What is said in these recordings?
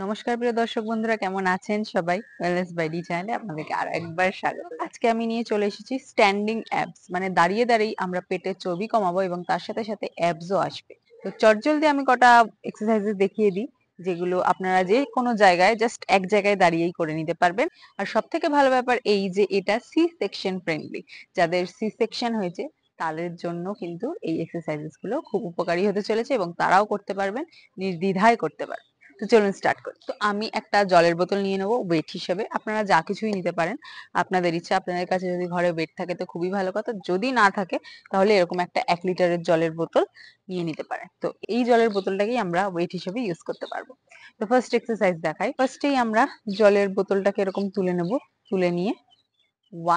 নমস্কার প্রিয় দর্শক বন্ধুরা, কেমন আছেন সবাই? ওয়েলনেস বাই ডি চ্যানেলে আপনাদেরকে আরো একবার স্বাগত। আজকে আমি নিয়ে চলে এসেছি স্ট্যান্ডিং অ্যাবস, মানে দাঁড়িয়ে দাঁড়িয়ে আমরা পেটের চর্বি কমাবো এবং তার সাথে সাথে অ্যাবসও আসবে। তো চটজলদি আমি কটা এক্সারসাইজেস দেখিয়ে দিই, যেগুলো আপনারা যে কোনো জায়গায় জাস্ট এক জায়গায় দাঁড়িয়েই করে নিতে পারবেন। আর সব থেকে ভালো ব্যাপার এই যে এটা সি সেকশন ফ্রেন্ডলি। যাদের সি সেকশন হয়েছে তাদের জন্য কিন্তু এই এক্সারসাইজেস গুলো খুব উপকারী হতে চলেছে এবং তারাও করতে পারবেন, নির্দ্বিধায় করতে পারবেন। তো চলুন স্টার্ট করি। তো আমি একটা জলের বোতল নিয়ে নেবো ওয়েট হিসেবে। আপনারা যা কিছুই নিতে পারেন, আপনাদের ইচ্ছা। আপনাদের কাছে যদি ঘরে ওয়েট থাকে তো খুবই ভালো কথা, যদি না থাকে তাহলে এরকম একটা 1 লিটারের জলের বোতল নিয়ে নিতে পারেন। তো এই জলের বোতলটাকেই আমরা ওয়েট হিসেবে ইউজ করতে পারবো। তো ফার্স্ট এক্সারসাইজ দেখাই। ফার্স্টেই আমরা জলের বোতলটাকে এরকম তুলে নেব। তুলে নিয়ে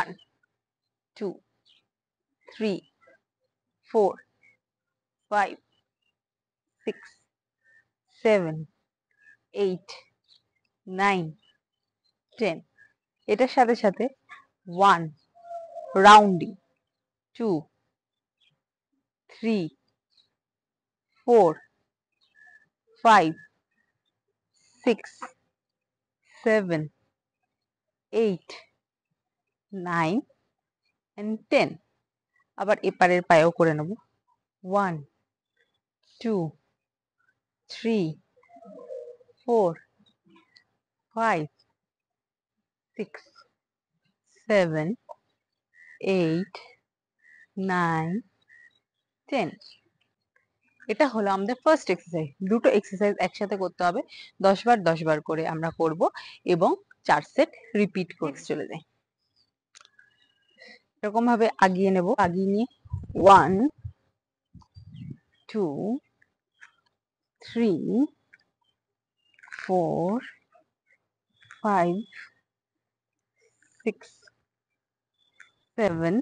1 2 3 4 5 6 7 8 9 10। এটার সাথে সাথে 1 rounding, 2 3 4 5 6 7 8 9 and 10। আবার এপারের পায়েও করে নেব। 1 2 3 4 5 6 7 8 9 10। এটা হলো আমাদের ফার্স্ট এক্সারসাইজ। দুটো এক্সারসাইজ একসাথে করতে হবে, 10 বার 10 বার করে আমরা করব এবং 4 সেট রিপিট করে চলে যাই। এরকম ভাবে আগিয়ে নেব। আগিয়ে নিয়ে 1 2 3 4 5 6 7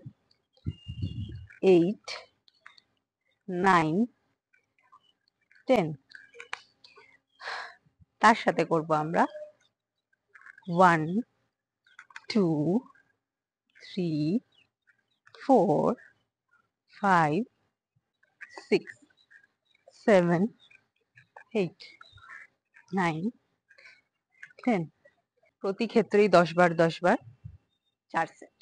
8 9 10। তার সাথে করব আমরা 1 2 3 4 5 6 7 8 9 10। প্রতি ক্ষেত্রেই 10 বার 10 বার 4 সেট।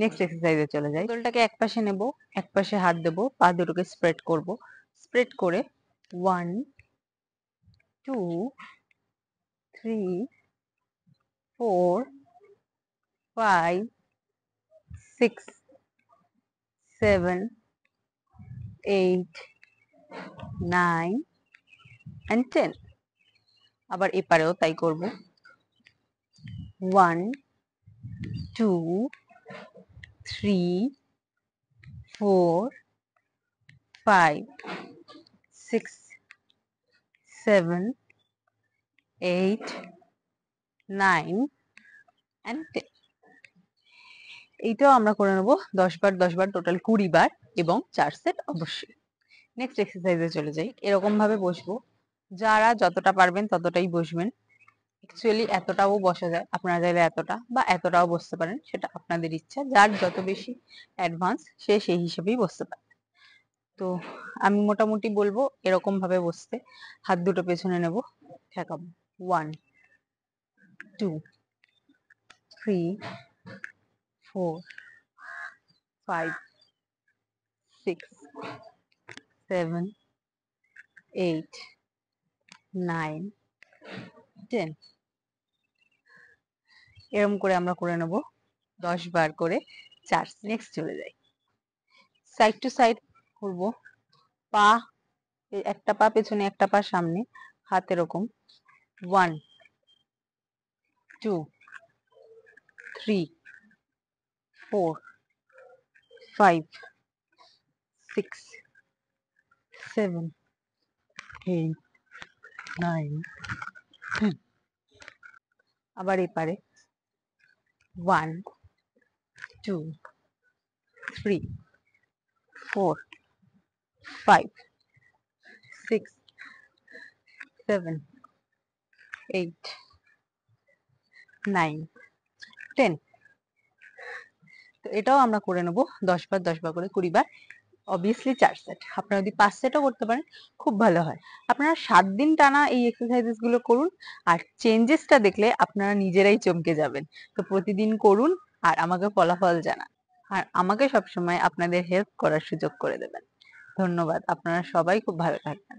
নেক্সট এক্সারসাইজে চলে যাই। বোতলটাকে এক পাশে নেব, এক পাশে হাত দেব, পা দুটোকে স্প্রেড করব। স্প্রেড করে 1 2 3 4 5 6 7 8 9 and 10। আবার এপারেও তাই করব। 1 2 3 4 5 6 7 8 9 and 10। এইটাও আমরা করে নেব 10 বার 10 বার, টোটাল 20 বার এবং 4 সেট অবশ্যই। নেক্সট এক্সারসাইজে চলে যাই। এরকম ভাবে বসবো, যারা যতটা পারবেন ততটাই বসবেন। অ্যাকচুয়ালি এতটাও বসা যায়, আপনারা চাইলে এতটা বা এতটাও বসতে পারেন, সেটা আপনাদের ইচ্ছা। যার যত বেশি অ্যাডভান্স সে সেই হিসেবেই বসতে পারে। তো আমি মোটামুটি বলবো এরকম ভাবে বসতে। হাত দুটো পেছনে নেব, ঠেকাবো। 1 2 3 4 5 6 7 8 9 10। এরকম করে আমরা করে নেব 10 বার করে 4। নেক্সট চলে যাই। সাইড টু সাইড করব। পা, একটা পা পেছনে একটা পা সামনে, হাত এরকম। 1 2 3 4 5 6 7 8 9 10। আবার এপারে 1 2 3 4 5 6 7 8 9 10। তো এটাও আমরা করে নেব 10 বার 10 বার করে 20 বার। Obviously 4 set. আপনারা যদি 5 সেটও করতে পারেন খুব ভালো হয়। আপনারা 7 দিন টানা এই এক্সারসাইজেস গুলো করুন আর চেঞ্জেসটা দেখলে আপনারা নিজেরাই চমকে যাবেন। তো প্রতিদিন করুন আর আমাকে ফলাফল জানান। আর আমাকে সবসময় আপনাদের হেল্প করার সুযোগ করে দেবেন। ধন্যবাদ। আপনারা সবাই খুব ভালো থাকবেন।